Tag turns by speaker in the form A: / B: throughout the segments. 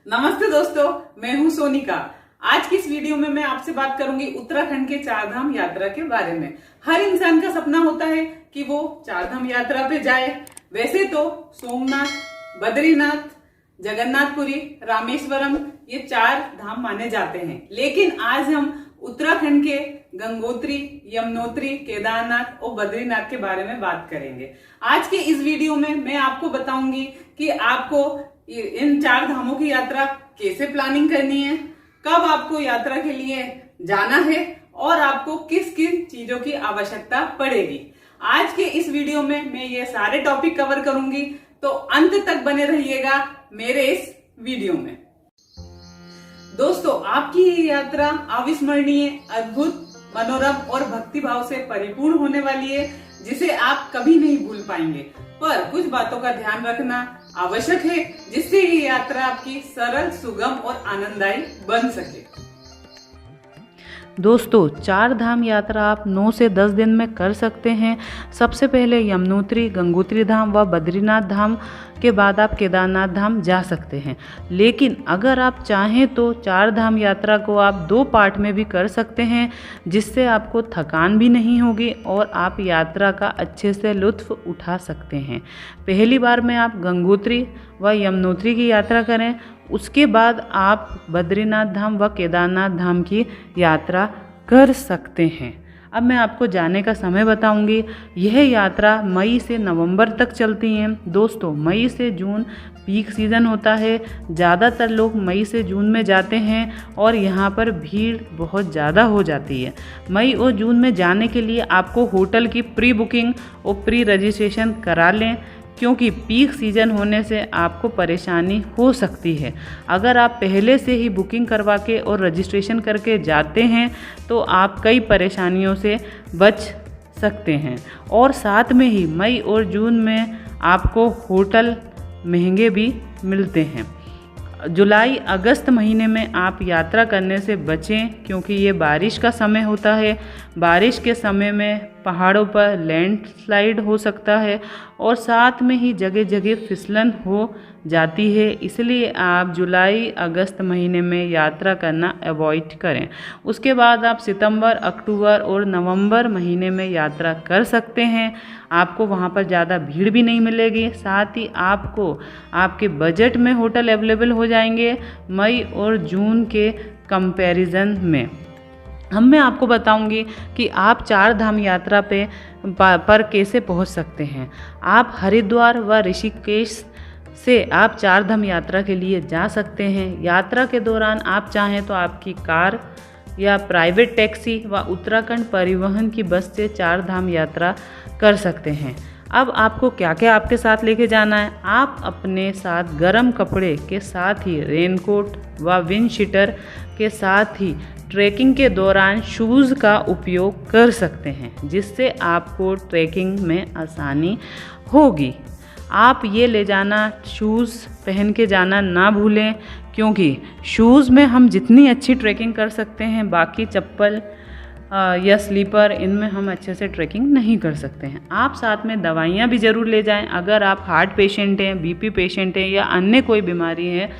A: नमस्ते दोस्तों, मैं हूं सोनिका। आज की इस वीडियो में मैं आपसे बात करूंगी उत्तराखंड के चारधाम यात्रा के बारे में। हर इंसान का सपना होता है कि वो चारधाम यात्रा पे जाए। वैसे तो सोमनाथ, बद्रीनाथ, जगन्नाथपुरी, रामेश्वरम ये 4 धाम माने जाते हैं, लेकिन आज हम उत्तराखंड के गंगोत्री, यमुनोत्री, केदारनाथ और बद्रीनाथ के बारे में बात करेंगे। आज के इस वीडियो में मैं आपको बताऊंगी कि आपको इन 4 धामों की यात्रा कैसे प्लानिंग करनी है, कब आपको यात्रा के लिए जाना है और आपको किस किस चीजों की आवश्यकता पड़ेगी। आज के इस वीडियो में मैं ये सारे टॉपिक कवर करूंगी, तो अंत तक बने रहिएगा मेरे इस वीडियो में। दोस्तों, आपकी ये यात्रा अविस्मरणीय, अद्भुत, मनोरम और भक्तिभाव से परिपूर्ण होने वाली है, जिसे आप कभी नहीं भूल पाएंगे। पर कुछ बातों का ध्यान रखना आवश्यक है, जिससे ये यात्रा आपकी सरल, सुगम और आनंददायी बन सके।
B: दोस्तों, 4 धाम यात्रा आप 9 से 10 दिन में कर सकते हैं। सबसे पहले यमुनोत्री, गंगोत्री धाम व बद्रीनाथ धाम के बाद आप केदारनाथ धाम जा सकते हैं। लेकिन अगर आप चाहें तो 4 धाम यात्रा को आप 2 पार्ट में भी कर सकते हैं, जिससे आपको थकान भी नहीं होगी और आप यात्रा का अच्छे से लुत्फ़ उठा सकते हैं। पहली बार में आप गंगोत्री व यमुनोत्री की यात्रा करें, उसके बाद आप बद्रीनाथ धाम व केदारनाथ धाम की यात्रा कर सकते हैं। अब मैं आपको जाने का समय बताऊंगी। यह यात्रा मई से नवंबर तक चलती है। दोस्तों, मई से जून पीक सीज़न होता है। ज़्यादातर लोग मई से जून में जाते हैं और यहाँ पर भीड़ बहुत ज़्यादा हो जाती है। मई और जून में जाने के लिए आपको होटल की प्री बुकिंग और प्री रजिस्ट्रेशन करा लें, क्योंकि पीक सीज़न होने से आपको परेशानी हो सकती है। अगर आप पहले से ही बुकिंग करवा के और रजिस्ट्रेशन करके जाते हैं तो आप कई परेशानियों से बच सकते हैं। और साथ में ही मई और जून में आपको होटल महंगे भी मिलते हैं। जुलाई अगस्त महीने में आप यात्रा करने से बचें, क्योंकि ये बारिश का समय होता है। बारिश के समय में पहाड़ों पर लैंडस्लाइड हो सकता है और साथ में ही जगह जगह फिसलन हो जाती है। इसलिए आप जुलाई अगस्त महीने में यात्रा करना अवॉइड करें। उसके बाद आप सितंबर, अक्टूबर और नवंबर महीने में यात्रा कर सकते हैं। आपको वहाँ पर ज़्यादा भीड़ भी नहीं मिलेगी, साथ ही आपको आपके बजट में होटल अवेलेबल हो जाएंगे मई और जून के कंपैरिजन में। मैं आपको बताऊंगी कि आप 4 धाम यात्रा पर कैसे पहुंच सकते हैं। आप हरिद्वार व ऋषिकेश से आप 4 धाम यात्रा के लिए जा सकते हैं। यात्रा के दौरान आप चाहें तो आपकी कार या प्राइवेट टैक्सी व उत्तराखंड परिवहन की बस से 4 धाम यात्रा कर सकते हैं। अब आपको क्या क्या आपके साथ लेके जाना है। आप अपने साथ गर्म कपड़े के साथ ही रेनकोट व विंड शीटर के साथ ही ट्रैकिंग के दौरान शूज़ का उपयोग कर सकते हैं, जिससे आपको ट्रैकिंग में आसानी होगी। आप ये ले जाना, शूज़ पहन के जाना ना भूलें, क्योंकि शूज़ में हम जितनी अच्छी ट्रैकिंग कर सकते हैं, बाकी चप्पल या स्लीपर इनमें हम अच्छे से ट्रैकिंग नहीं कर सकते हैं। आप साथ में दवाइयाँ भी ज़रूर ले जाएं। अगर आप हार्ट पेशेंट हैं, बीपी पेशेंट हैं या अन्य कोई बीमारी है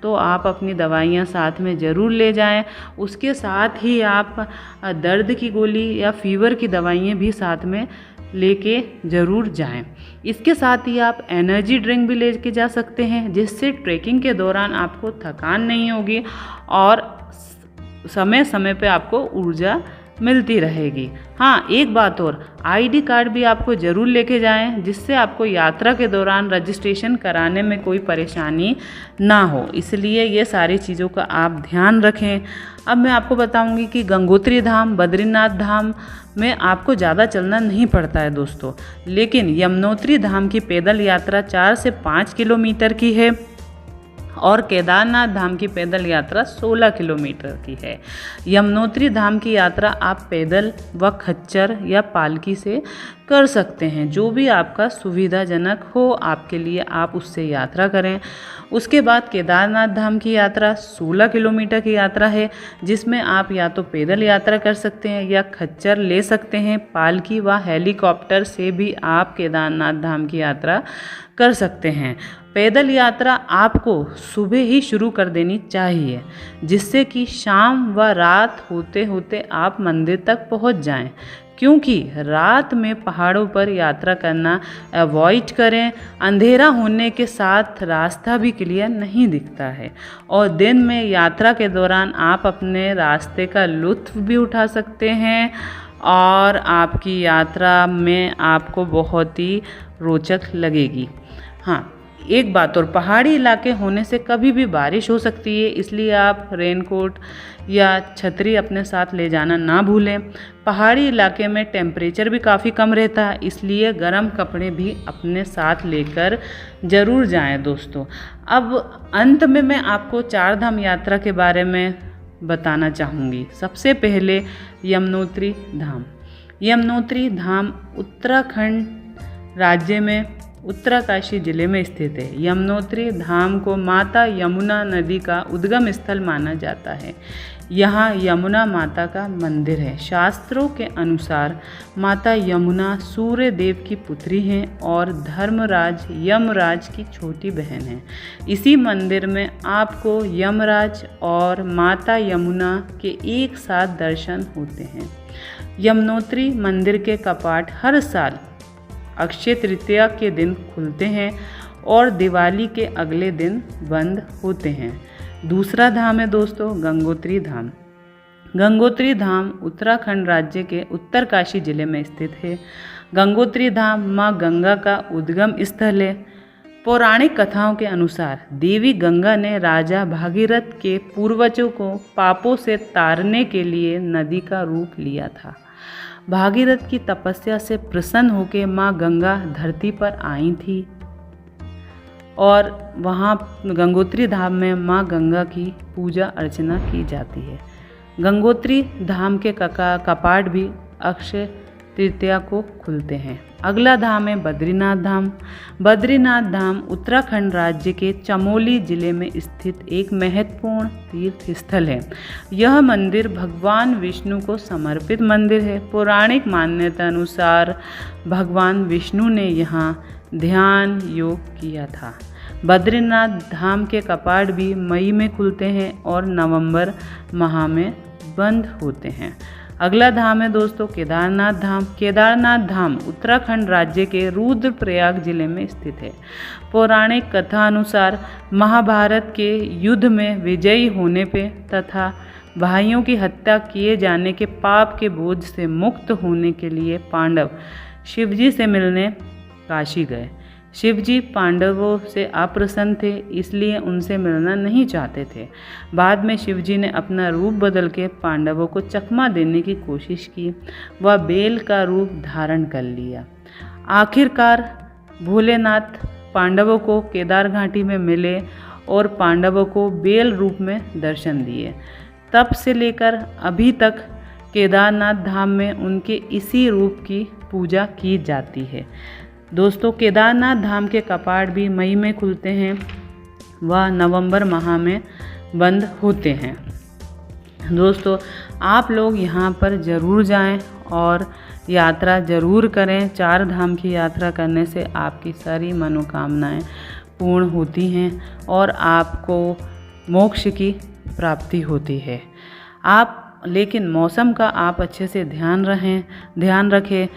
B: तो आप अपनी दवाइयाँ साथ में ज़रूर ले जाएं। उसके साथ ही आप दर्द की गोली या फीवर की दवाइयाँ भी साथ में लेके ज़रूर जाएं। इसके साथ ही आप एनर्जी ड्रिंक भी लेके जा सकते हैं, जिससे ट्रैकिंग के दौरान आपको थकान नहीं होगी और समय समय पे आपको ऊर्जा मिलती रहेगी। हाँ, एक बात और, आईडी कार्ड भी आपको ज़रूर लेके जाएं, जिससे आपको यात्रा के दौरान रजिस्ट्रेशन कराने में कोई परेशानी ना हो। इसलिए ये सारी चीज़ों का आप ध्यान रखें। अब मैं आपको बताऊंगी कि गंगोत्री धाम, बद्रीनाथ धाम में आपको ज़्यादा चलना नहीं पड़ता है दोस्तों, लेकिन यमुनोत्री धाम की पैदल यात्रा 4 से 5 किलोमीटर की है और केदारनाथ धाम की पैदल यात्रा 16 किलोमीटर की है। यमुनोत्री धाम की यात्रा आप पैदल व खच्चर या पालकी से कर सकते हैं, जो भी आपका सुविधाजनक हो आपके लिए, आप उससे यात्रा करें। उसके बाद केदारनाथ धाम की यात्रा 16 किलोमीटर की यात्रा है, जिसमें आप या तो पैदल यात्रा कर सकते हैं या खच्चर ले सकते हैं। पालकी व हेलीकॉप्टर से भी आप केदारनाथ धाम की यात्रा कर सकते हैं। पैदल यात्रा आपको सुबह ही शुरू कर देनी चाहिए, जिससे कि शाम व रात होते होते आप मंदिर तक पहुंच जाएं, क्योंकि रात में पहाड़ों पर यात्रा करना अवॉइड करें। अंधेरा होने के साथ रास्ता भी क्लियर नहीं दिखता है और दिन में यात्रा के दौरान आप अपने रास्ते का लुत्फ़ भी उठा सकते हैं और आपकी यात्रा में आपको बहुत ही रोचक लगेगी। हाँ, एक बात और, पहाड़ी इलाके होने से कभी भी बारिश हो सकती है, इसलिए आप रेनकोट या छतरी अपने साथ ले जाना ना भूलें। पहाड़ी इलाके में टेम्परेचर भी काफ़ी कम रहता है, इसलिए गर्म कपड़े भी अपने साथ लेकर ज़रूर जाएं दोस्तों। अब अंत में मैं आपको चारधाम यात्रा के बारे में बताना चाहूँगी। सबसे पहले यमुनोत्री धाम। यमुनोत्री धाम उत्तराखंड राज्य में उत्तरकाशी जिले में स्थित है। यमुनोत्री धाम को माता यमुना नदी का उद्गम स्थल माना जाता है। यहाँ यमुना माता का मंदिर है। शास्त्रों के अनुसार माता यमुना सूर्य देव की पुत्री हैं और धर्मराज यमराज की छोटी बहन है। इसी मंदिर में आपको यमराज और माता यमुना के एक साथ दर्शन होते हैं। यमुनोत्री मंदिर के कपाट हर साल अक्षय तृतीया के दिन खुलते हैं और दिवाली के अगले दिन बंद होते हैं। दूसरा धाम है दोस्तों गंगोत्री धाम। गंगोत्री धाम उत्तराखंड राज्य के उत्तरकाशी जिले में स्थित है। गंगोत्री धाम माँ गंगा का उद्गम स्थल है। पौराणिक कथाओं के अनुसार देवी गंगा ने राजा भागीरथ के पूर्वजों को पापों से तारने के लिए नदी का रूप लिया था। भागीरथ की तपस्या से प्रसन्न होकर माँ गंगा धरती पर आई थी और वहाँ गंगोत्री धाम में माँ गंगा की पूजा अर्चना की जाती है। गंगोत्री धाम के कपाट भी अक्षय तृतीया को खुलते हैं। अगला धाम है बद्रीनाथ धाम। बद्रीनाथ धाम उत्तराखंड राज्य के चमोली जिले में स्थित एक महत्वपूर्ण तीर्थ स्थल है। यह मंदिर भगवान विष्णु को समर्पित मंदिर है। पौराणिक मान्यता अनुसार भगवान विष्णु ने यहाँ ध्यान योग किया था। बद्रीनाथ धाम के कपाट भी मई में खुलते हैं और नवंबर माह में बंद होते हैं। अगला धाम है दोस्तों केदारनाथ धाम। केदारनाथ धाम उत्तराखंड राज्य के रुद्रप्रयाग जिले में स्थित है। पौराणिक कथा अनुसार महाभारत के युद्ध में विजयी होने पे तथा भाइयों की हत्या किए जाने के पाप के बोझ से मुक्त होने के लिए पांडव शिवजी से मिलने काशी गए। शिवजी पांडवों से अप्रसन्न थे, इसलिए उनसे मिलना नहीं चाहते थे। बाद में शिवजी ने अपना रूप बदल के पांडवों को चकमा देने की कोशिश की। वह बेल का रूप धारण कर लिया। आखिरकार भोलेनाथ पांडवों को केदार घाटी में मिले और पांडवों को बेल रूप में दर्शन दिए। तब से लेकर अभी तक केदारनाथ धाम में उनके इसी रूप की पूजा की जाती है। दोस्तों केदारनाथ धाम के कपाट भी मई में खुलते हैं व नवंबर माह में बंद होते हैं। दोस्तों आप लोग यहाँ पर ज़रूर जाएं और यात्रा ज़रूर करें। चार धाम की यात्रा करने से आपकी सारी मनोकामनाएं पूर्ण होती हैं और आपको मोक्ष की प्राप्ति होती है। लेकिन मौसम का आप अच्छे से ध्यान रखें।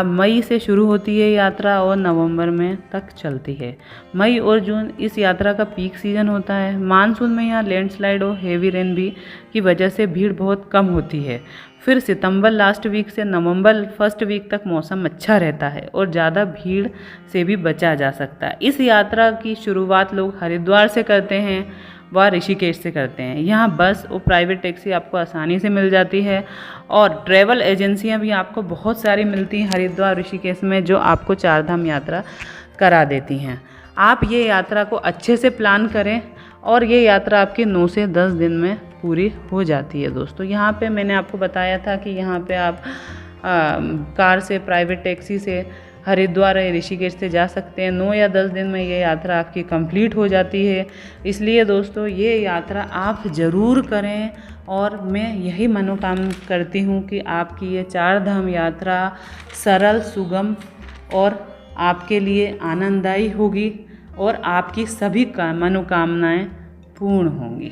B: मई से शुरू होती है यात्रा और नवंबर में तक चलती है। मई और जून इस यात्रा का पीक सीज़न होता है। मानसून में यहाँ लैंडस्लाइड और हेवी रेन भी की वजह से भीड़ बहुत कम होती है। फिर सितंबर लास्ट वीक से नवंबर फर्स्ट वीक तक मौसम अच्छा रहता है और ज़्यादा भीड़ से भी बचा जा सकता है। इस यात्रा की शुरुआत लोग हरिद्वार से करते हैं व ऋषिकेश से करते हैं। यहाँ बस और प्राइवेट टैक्सी आपको आसानी से मिल जाती है और ट्रैवल एजेंसियाँ भी आपको बहुत सारी मिलती हैं हरिद्वार ऋषिकेश में, जो आपको चारधाम यात्रा करा देती हैं। आप ये यात्रा को अच्छे से प्लान करें और ये यात्रा आपके 9 से 10 दिन में पूरी हो जाती है। दोस्तों यहाँ पे मैंने आपको बताया था कि यहाँ पे आप कार से, प्राइवेट टैक्सी से हरिद्वार या ऋषिकेश से जा सकते हैं। 9 या 10 दिन में ये यात्रा आपकी कंप्लीट हो जाती है। इसलिए दोस्तों ये यात्रा आप ज़रूर करें और मैं यही मनोकामना करती हूँ कि आपकी ये चारधाम यात्रा सरल, सुगम और आपके लिए आनंददायी होगी। और आपकी सभी मनोकामनाएं पूर्ण होंगी।